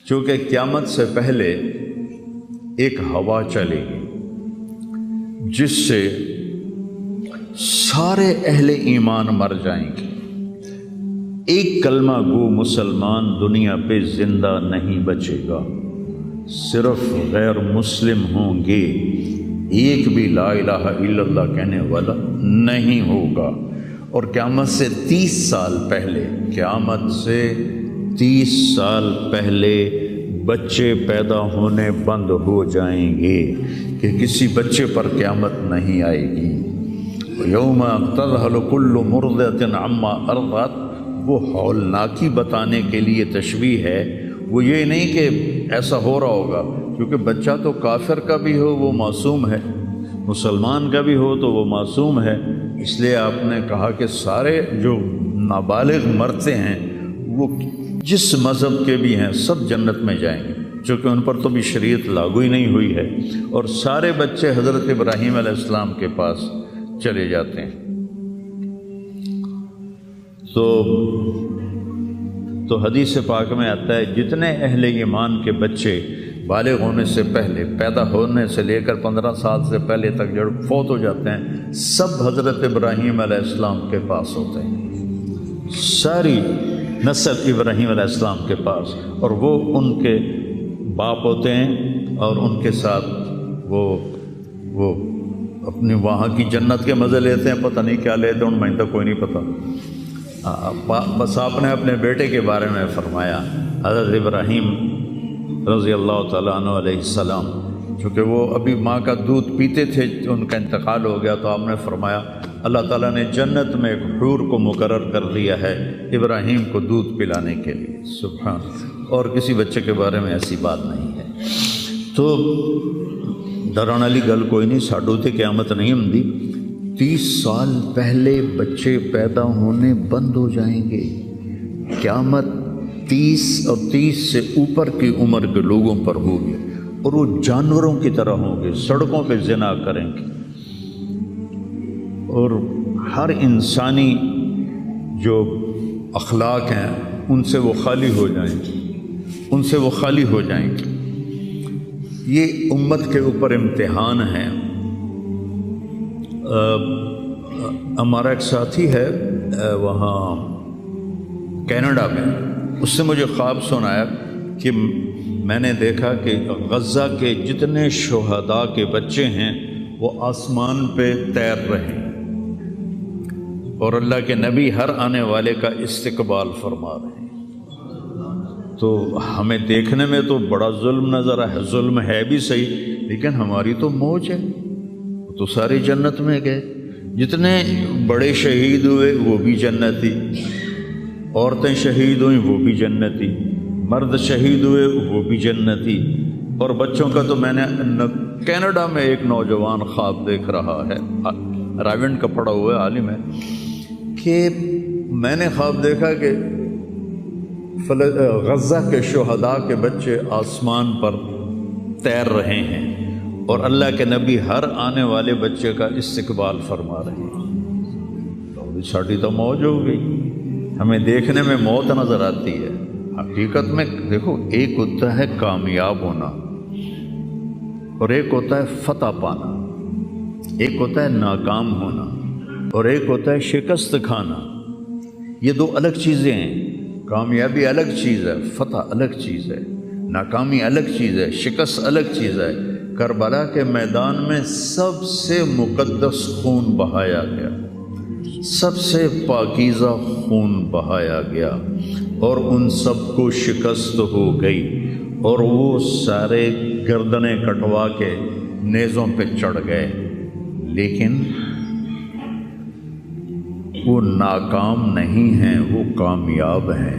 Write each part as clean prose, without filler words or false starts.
چونکہ قیامت سے پہلے ایک ہوا چلے گی جس سے سارے اہل ایمان مر جائیں گے، ایک کلمہ گو مسلمان دنیا پہ زندہ نہیں بچے گا، صرف غیر مسلم ہوں گے، ایک بھی لا الہ الا اللہ کہنے والا نہیں ہوگا۔ اور قیامت سے 30 سال پہلے، قیامت سے 30 سال پہلے بچے پیدا ہونے بند ہو جائیں گے کہ کسی بچے پر قیامت نہیں آئے گی۔ یوم تذہل کل مرضعۃ عما ارضعت، وہ ہولناکی بتانے کے لیے تشبیہ ہے، وہ یہ نہیں کہ ایسا ہو رہا ہوگا، کیونکہ بچہ تو کافر کا بھی ہو وہ معصوم ہے، مسلمان کا بھی ہو تو وہ معصوم ہے، اس لیے آپ نے کہا کہ سارے جو نابالغ مرتے ہیں وہ جس مذہب کے بھی ہیں سب جنت میں جائیں گے، چونکہ ان پر تو بھی شریعت لاگو ہی نہیں ہوئی ہے، اور سارے بچے حضرت ابراہیم علیہ السلام کے پاس چلے جاتے ہیں۔ تو حدیث پاک میں آتا ہے جتنے اہل ایمان کے بچے بالغ ہونے سے پہلے، پیدا ہونے سے لے کر 15 سال سے پہلے تک جو فوت ہو جاتے ہیں، سب حضرت ابراہیم علیہ السلام کے پاس ہوتے ہیں، ساری نسل ابراہیم علیہ السلام کے پاس، اور وہ ان کے باپ ہوتے ہیں، اور ان کے ساتھ وہ اپنی وہاں کی جنت کے مزے لیتے ہیں، پتہ نہیں کیا لیتے ہیں، میں تو کوئی نہیں پتہ، بس آپ نے اپنے بیٹے کے بارے میں فرمایا، حضرت ابراہیم رضی اللہ تعالیٰ عنہ علیہ السلام، چونکہ وہ ابھی ماں کا دودھ پیتے تھے، ان کا انتقال ہو گیا، تو آپ نے فرمایا اللہ تعالیٰ نے جنت میں ایک حور کو مقرر کر دیا ہے ابراہیم کو دودھ پلانے کے لیے، سبحان، اور کسی بچے کے بارے میں ایسی بات نہیں ہے۔ تو ڈران والی گل کوئی نہیں، ساڈو تے قیامت نہیں ہوندی، 30 سال پہلے بچے پیدا ہونے بند ہو جائیں گے، قیامت 30 اور 30 سے اوپر کی عمر کے لوگوں پر ہوگی، اور وہ جانوروں کی طرح ہوں گے، سڑکوں پہ زنا کریں گے، اور ہر انسانی جو اخلاق ہیں ان سے وہ خالی ہو جائیں گے، ان سے وہ خالی ہو جائیں گے۔ یہ امت کے اوپر امتحان ہے۔ ہمارا ایک ساتھی ہے وہاں کینیڈا میں، اس سے مجھے خواب سنایا کہ میں نے دیکھا کہ غزہ کے جتنے شہداء کے بچے ہیں وہ آسمان پہ تیر رہے ہیں، اور اللہ کے نبی ہر آنے والے کا استقبال فرما رہے ہیں۔ تو ہمیں دیکھنے میں تو بڑا ظلم نظر ہے، ظلم ہے بھی صحیح، لیکن ہماری تو موج ہے، تو سارے جنت میں گئے، جتنے بڑے شہید ہوئے وہ بھی جنتی، عورتیں شہید ہوئیں وہ بھی جنتی، مرد شہید ہوئے وہ بھی جنتی، اور بچوں کا تو میں نے کینیڈا میں ایک نوجوان خواب دیکھ رہا ہے، راونڈ کا پڑھا ہوا ہے، عالم ہے، کہ میں نے خواب دیکھا کہ غزہ کے شہداء کے بچے آسمان پر تیر رہے ہیں، اور اللہ کے نبی ہر آنے والے بچے کا استقبال فرما رہے ہیں۔ تو ساڑی تو موج ہو گئی، ہمیں دیکھنے میں موت نظر آتی ہے، حقیقت میں دیکھو ایک ہوتا ہے کامیاب ہونا، اور ایک ہوتا ہے فتح پانا، ایک ہوتا ہے ناکام ہونا، اور ایک ہوتا ہے شکست کھانا۔ یہ دو الگ چیزیں ہیں، کامیابی الگ چیز ہے، فتح الگ چیز ہے، ناکامی الگ چیز ہے، شکست الگ چیز ہے۔ کربلا کے میدان میں سب سے مقدس خون بہایا گیا، سب سے پاکیزہ خون بہایا گیا، اور ان سب کو شکست ہو گئی، اور وہ سارے گردنیں کٹوا کے نیزوں پہ چڑھ گئے، لیکن وہ ناکام نہیں ہیں، وہ کامیاب ہیں۔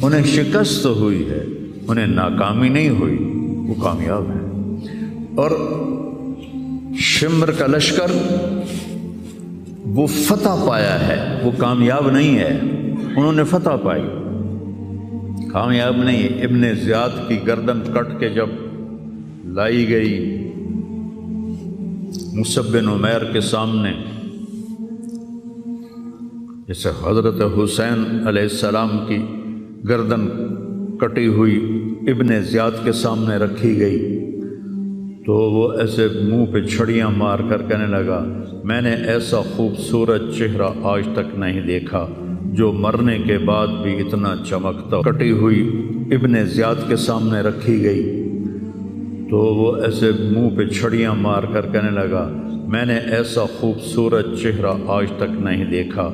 انہیں شکست ہوئی ہے، انہیں ناکامی نہیں ہوئی، وہ کامیاب ہیں۔ اور شمر کا لشکر وہ فتح پایا ہے، وہ کامیاب نہیں ہے، انہوں نے فتح پائی، کامیاب نہیں۔ ابن زیاد کی گردن کٹ کے جب لائی گئی مصعب بن عمیر کے سامنے، جیسے حضرت حسین علیہ السلام کی گردن کٹی ہوئی ابن زیاد کے سامنے رکھی گئی تو وہ ایسے منہ پہ چھڑیاں مار کر کہنے لگا میں نے ایسا خوبصورت چہرہ آج تک نہیں دیکھا جو مرنے کے بعد بھی اتنا چمکتا. کٹی ہوئی ابن زیاد کے سامنے رکھی گئی تو وہ ایسے منہ پہ چھڑیاں مار کر کہنے لگا میں نے ایسا خوبصورت چہرہ آج تک نہیں دیکھا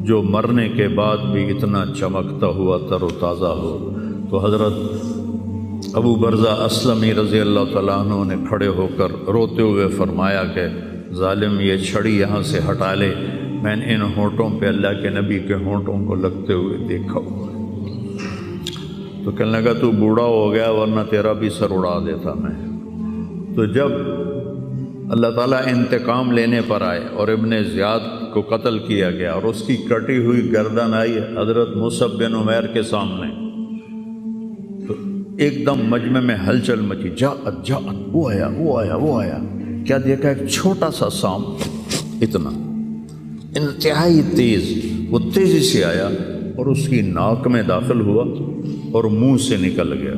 جو مرنے کے بعد بھی اتنا چمکتا ہوا تر و تازہ ہو. تو حضرت ابو برزہ اسلمی رضی اللہ تعالیٰ عنہ نے کھڑے ہو کر روتے ہوئے فرمایا کہ ظالم یہ چھڑی یہاں سے ہٹا لے، میں نے ان ہونٹوں پہ اللہ کے نبی کے ہونٹوں کو لگتے ہوئے دیکھا ہوا. تو کہنے لگا تو بوڑھا ہو گیا ورنہ تیرا بھی سر اڑا دیتا میں. تو جب اللہ تعالیٰ انتقام لینے پر آئے اور ابن زیاد کو قتل کیا گیا اور اس کی کٹی ہوئی گردن آئی حضرت مصعب بن عمیر کے سامنے، تو ایک دم مجمع میں ہلچل مچی. جاءت جاءت، وہ آیا وہ آیا وہ آیا. کیا دیکھا؟ ایک چھوٹا سا سانپ، اتنا انتہائی تیز، وہ تیزی سے آیا اور اس کی ناک میں داخل ہوا اور منہ سے نکل گیا.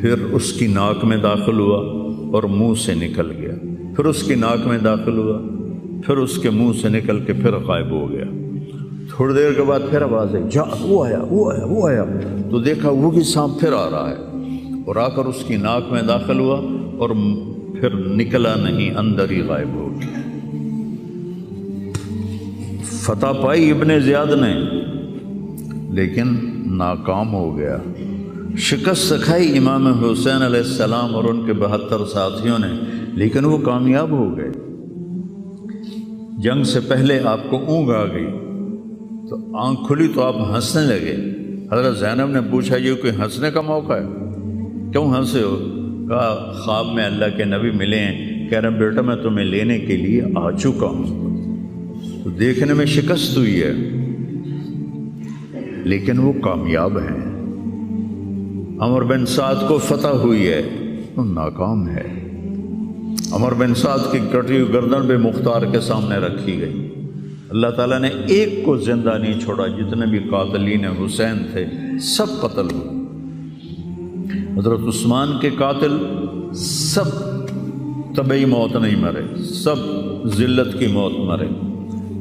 پھر اس کی ناک میں داخل ہوا اور منہ سے نکل گیا. پھر اس کی ناک میں داخل ہوا، پھر اس کے منہ سے نکل کے پھر غائب ہو گیا. تھوڑی دیر کے بعد پھر آواز آئی جا وہ آیا وہ آیا وہ آیا. تو دیکھا وہی سانپ پھر آ رہا ہے اور آ کر اس کی ناک میں داخل ہوا اور پھر نکلا نہیں، اندر ہی غائب ہو گیا. فتح پائی ابن زیاد نے لیکن ناکام ہو گیا. شکست سکھائی امام حسین علیہ السلام اور ان کے 72 ساتھیوں نے، لیکن وہ کامیاب ہو گئے. جنگ سے پہلے آپ کو اونگ آ گئی تو آنکھ کھلی تو آپ ہنسنے لگے. حضرت زینب نے پوچھا یہ کوئی ہنسنے کا موقع ہے؟ کیوں ہنسے ہو؟ کہا خواب میں اللہ کے نبی ملے ہیں، کہہ رہے بیٹا میں تمہیں لینے کے لیے آ چکا ہوں. تو دیکھنے میں شکست ہوئی ہے لیکن وہ کامیاب ہیں. عمر بن سعد کو فتح ہوئی ہے تو ناکام ہے. عمر بن سعد کی کٹی ہوئی گردن پہ مختار کے سامنے رکھی گئی. اللہ تعالیٰ نے ایک کو زندہ نہیں چھوڑا، جتنے بھی قاتلین حسین تھے سب قتل ہوئے. حضرت عثمان کے قاتل سب طبعی موت نہیں مرے، سب ذلت کی موت مرے.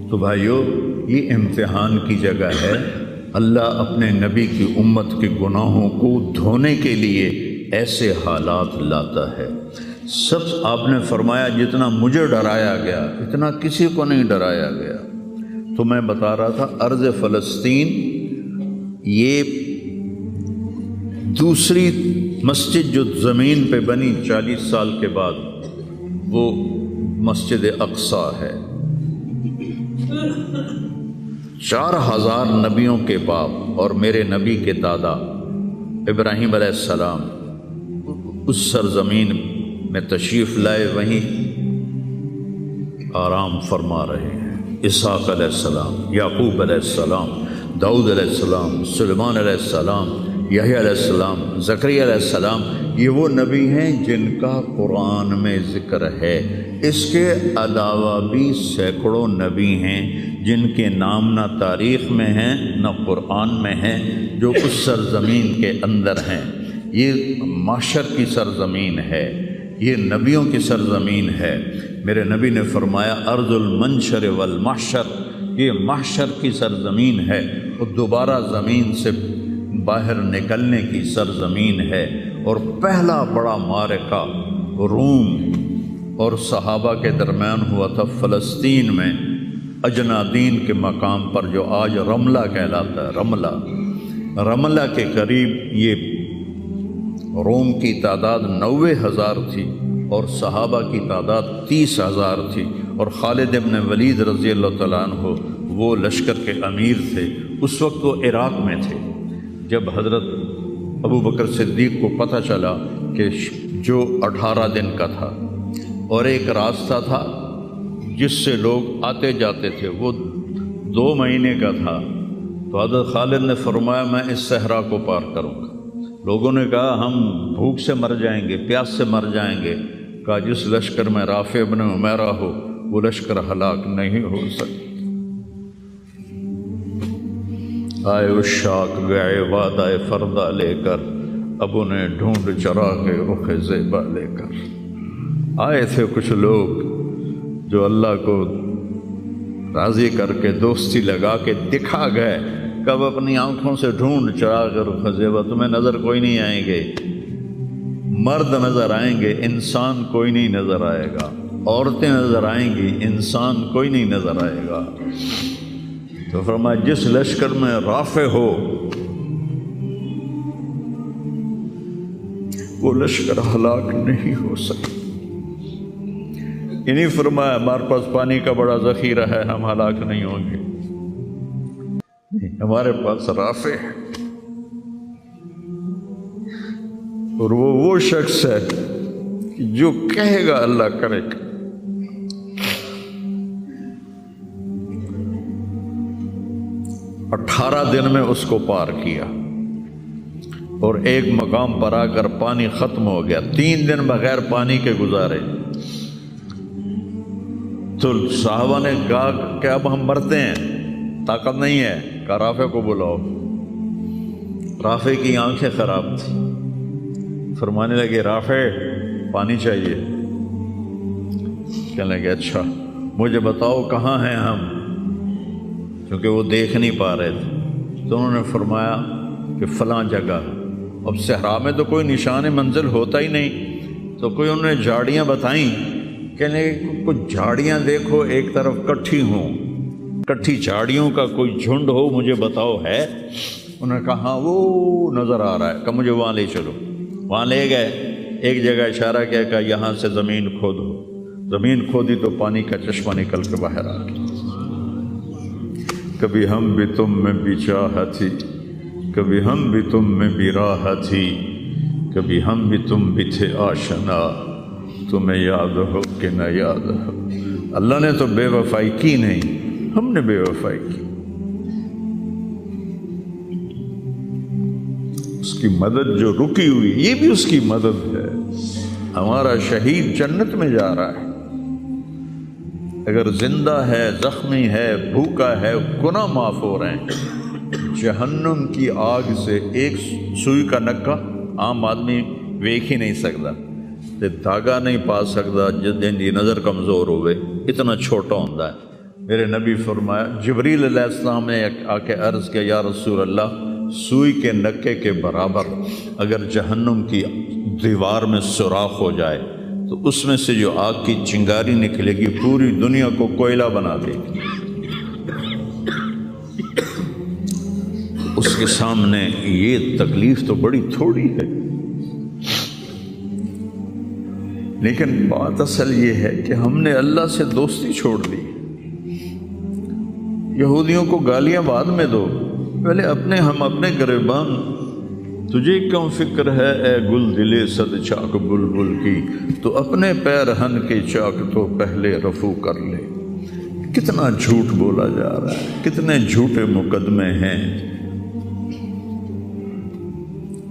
تو بھائیو یہ امتحان کی جگہ ہے. اللہ اپنے نبی کی امت کے گناہوں کو دھونے کے لیے ایسے حالات لاتا ہے. سب آپ نے فرمایا جتنا مجھے ڈرایا گیا اتنا کسی کو نہیں ڈرایا گیا. تو میں بتا رہا تھا ارض فلسطین یہ دوسری مسجد جو زمین پہ بنی 40 سال کے بعد وہ مسجد اقصیٰ ہے. 4000 نبیوں کے باپ اور میرے نبی کے دادا ابراہیم علیہ السلام اس سرزمین میں تشریف لائے، وہیں آرام فرما رہے ہیں. اسحاق علیہ السلام، یعقوب علیہ السلام، داؤد علیہ السلام، سلیمان علیہ السلام، یحییٰ علیہ السلام، زکریا علیہ السلام، یہ وہ نبی ہیں جن کا قرآن میں ذکر ہے. اس کے علاوہ بھی سینکڑوں نبی ہیں جن کے نام نہ تاریخ میں ہیں نہ قرآن میں ہیں، جو اس سرزمین کے اندر ہیں. یہ معشر کی سرزمین ہے، یہ نبیوں کی سرزمین ہے. میرے نبی نے فرمایا ارض المنشر والمحشر، یہ محشر کی سرزمین ہے اور دوبارہ زمین سے باہر نکلنے کی سرزمین ہے. اور پہلا بڑا معرکہ روم اور صحابہ کے درمیان ہوا تھا فلسطین میں، اجنادین کے مقام پر جو آج رملہ کہلاتا ہے. رملہ کے قریب یہ روم کی تعداد 90,000 تھی اور صحابہ کی تعداد 30,000 تھی. اور خالد ابن ولید رضی اللہ تعالیٰ عنہ وہ لشکر کے امیر تھے. اس وقت وہ عراق میں تھے. جب حضرت ابو بکر صدیق کو پتہ چلا کہ جو 18 دن کا تھا اور ایک راستہ تھا جس سے لوگ آتے جاتے تھے وہ 2 مہینے کا تھا، تو حضرت خالد نے فرمایا میں اس صحرا کو پار کروں گا. لوگوں نے کہا ہم بھوک سے مر جائیں گے، پیاس سے مر جائیں گے. کہا جس لشکر میں رافع ابن عمیرہ ہو وہ لشکر ہلاک نہیں ہو سکتا. آئے اشاق گئے وعدہ فردہ لے کر اب انہیں ڈھونڈ چرا کے رخ زیبا لے کر آئے تھے کچھ لوگ جو اللہ کو راضی کر کے دوستی لگا کے دکھا گئے، کب اپنی آنکھوں سے ڈھونڈ چرا کے رخ زیبا، تمہیں نظر کوئی نہیں آئیں گے، مرد نظر آئیں گے، انسان کوئی نہیں نظر آئے گا، عورتیں نظر آئیں گی، انسان کوئی نہیں نظر آئے گا۔ تو فرمایا جس لشکر میں رافع ہو وہ لشکر ہلاک نہیں ہو سکتا۔ انہیں فرمایا ہمارے پاس پانی کا بڑا ذخیرہ ہے، ہم ہلاک نہیں ہوں گے، نہیں، ہمارے پاس رافع ہے، اور وہ شخص ہے کہ جو کہے گا اللہ کرے گا۔ 18 دن میں اس کو پار کیا، اور ایک مقام پر آ کر پانی ختم ہو گیا، 3 دن بغیر پانی کے گزارے۔ تو صحابہ نے کہا کہ اب ہم مرتے ہیں، طاقت نہیں ہے، کہا رافع کو بلاؤ۔ رافع کی آنکھیں خراب تھیں، فرمانے لگے رافع پانی چاہیے، کہنے لگے اچھا مجھے بتاؤ کہاں ہیں ہم، کیونکہ وہ دیکھ نہیں پا رہے تھے۔ تو انہوں نے فرمایا کہ فلاں جگہ۔ اب صحرا میں تو کوئی نشان منزل ہوتا ہی نہیں، تو کوئی انہوں نے جھاڑیاں بتائیں، کہنے لگے کچھ جھاڑیاں دیکھو ایک طرف کٹھی ہوں، کٹھی جھاڑیوں کا کوئی جھنڈ ہو، مجھے بتاؤ ہے؟ انہوں نے کہا ہاں وہ نظر آ رہا ہے، کہ مجھے وہاں لے چلو۔ وہاں لے گئے، ایک جگہ اشارہ کیا کہ یہاں سے زمین کھودو، زمین کھودی تو پانی کا چشمہ نکل کے باہر آ گیا۔ کبھی ہم بھی تم میں بھی چاہ تھی، کبھی ہم بھی تم میں بھی راہ تھی، کبھی ہم بھی تم بھی تھے آشنا، تمہیں یاد ہو کہ نہ یاد ہو۔ اللہ نے تو بے وفائی کی نہیں، ہم نے بے وفائی کی۔ اس کی مدد جو رکی ہوئی، یہ بھی اس کی مدد ہے۔ ہمارا شہید جنت میں جا رہا ہے، اگر زندہ ہے، زخمی ہے، بھوکا ہے، گناہ معاف ہو رہے ہیں۔ جہنم کی آگ سے ایک سوئی کا نکا عام آدمی ویکھ ہی نہیں سکتا، دھاگا نہیں پا سکتا، جن کی نظر کمزور ہوئے، اتنا چھوٹا ہوتا ہے۔ میرے نبی فرمایا، جبریل علیہ السلام نے آ کے عرض کیا یا رسول اللہ، سوئی کے نکے کے برابر اگر جہنم کی دیوار میں سوراخ ہو جائے تو اس میں سے جو آگ کی چنگاری نکلے گی پوری دنیا کو کوئلہ بنا دے گی۔ اس کے سامنے یہ تکلیف تو بڑی تھوڑی ہے، لیکن بات اصل یہ ہے کہ ہم نے اللہ سے دوستی چھوڑ دی۔ یہودیوں کو گالیاں بعد میں دو، پہلے ہم اپنے گریبان۔ تجھے کیوں فکر ہے اے گل دلے صد چاک بلبل کی، تو اپنے پیرہن کے چاک تو پہلے رفو کر لے۔ کتنا جھوٹ بولا جا رہا ہے، کتنے جھوٹے مقدمے ہیں،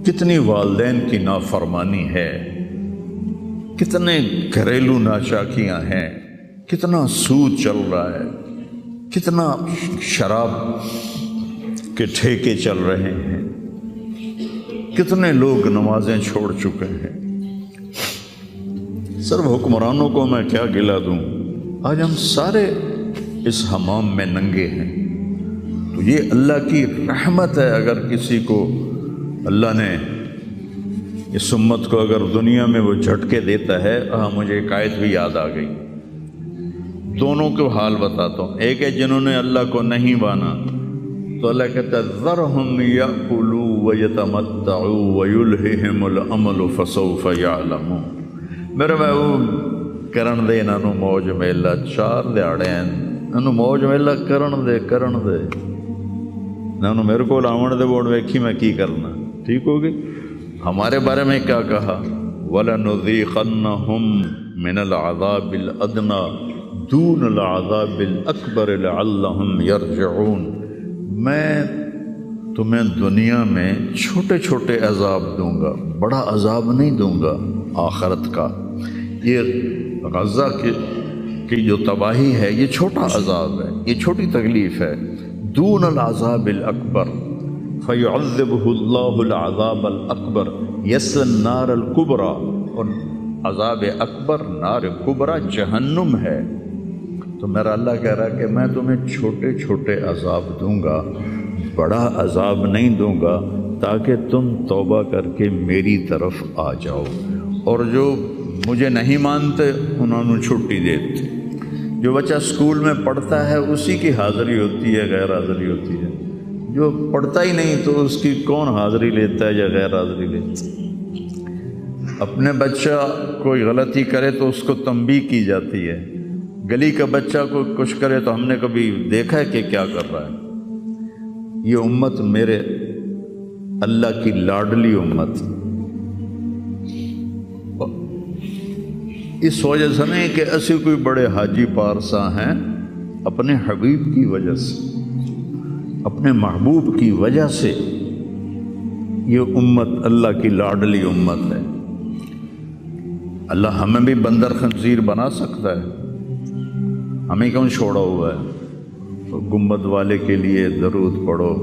کتنی والدین کی نافرمانی ہے، کتنے گھریلو ناچاکیاں ہیں، کتنا سود چل رہا ہے، کتنا شراب کے ٹھیکے چل رہے ہیں، کتنے لوگ نمازیں چھوڑ چکے ہیں۔ صرف حکمرانوں کو میں کیا گلا دوں، آج ہم سارے اس حمام میں ننگے ہیں۔ تو یہ اللہ کی رحمت ہے، اگر کسی کو اللہ نے اس امت کو اگر دنیا میں وہ جھٹکے دیتا ہے۔ مجھے ایک آیت بھی یاد آ گئی، دونوں کو حال بتاتا ہوں۔ ایک ہے جنہوں نے اللہ کو نہیں مانا، تو اللہ کہتا ہے ذرہم یأکلوا ویتمتعوا ویلہہم الامل فسوف یعلمون۔ میرے محبوب کرن دے انہوں موج میلہ، 4 دیہڑے ہیں انہوں موج میلہ کرن دے انہوں میرے کو آون دے بوڑ ویکھی میں کی کرنا، ٹھیک ہوگی۔ ہمارے بارے میں کیا کہا، وَلَنُذِيقَنَّهُم مِّنَ الْعَذَابِ الْأَدْنَىٰ دُونَ الْعَذَابِ الْأَكْبَرِ لَعَلَّهُمْ يَرْجِعُونَ۔ میں تمہیں دنیا میں چھوٹے چھوٹے عذاب دوں گا، بڑا عذاب نہیں دوں گا آخرت کا۔ یہ غزہ کی جو تباہی ہے یہ چھوٹا عذاب ہے، یہ چھوٹی تکلیف ہے۔ دون العذاب الاکبر فَيُعَذِّبُهُ اللَّهُ الْعَذَابَ الْأَكْبَرَ يَصْلَى النَّارَ الْكُبْرَى، اور عذاب اکبر نار کبرا جہنم ہے۔ تو میرا اللہ کہہ رہا ہے کہ میں تمہیں چھوٹے چھوٹے عذاب دوں گا، بڑا عذاب نہیں دوں گا، تاکہ تم توبہ کر کے میری طرف آ جاؤ، اور جو مجھے نہیں مانتے انہوں نے چھٹی دیتے۔ جو بچہ اسکول میں پڑھتا ہے اسی کی حاضری ہوتی ہے، غیر حاضری ہوتی ہے۔ جو پڑھتا ہی نہیں تو اس کی کون حاضری لیتا ہے یا غیر حاضری لیتا ہے؟ اپنے بچہ کوئی غلطی کرے تو اس کو تنبیہ کی جاتی ہے، گلی کا بچہ کوئی کچھ کرے تو ہم نے کبھی دیکھا ہے کہ کیا کر رہا ہے؟ یہ امت میرے اللہ کی لاڈلی امت، اس وجہ سے نہیں کہ اسی کوئی بڑے حاجی پارسا ہیں، اپنے حبیب کی وجہ سے، اپنے محبوب کی وجہ سے یہ امت اللہ کی لاڈلی امت ہے۔ اللہ ہمیں بھی بندر خنزیر بنا سکتا ہے، ہمیں کیوں چھوڑا ہوا ہے؟ تو گنبد والے کے لیے درود پڑھو،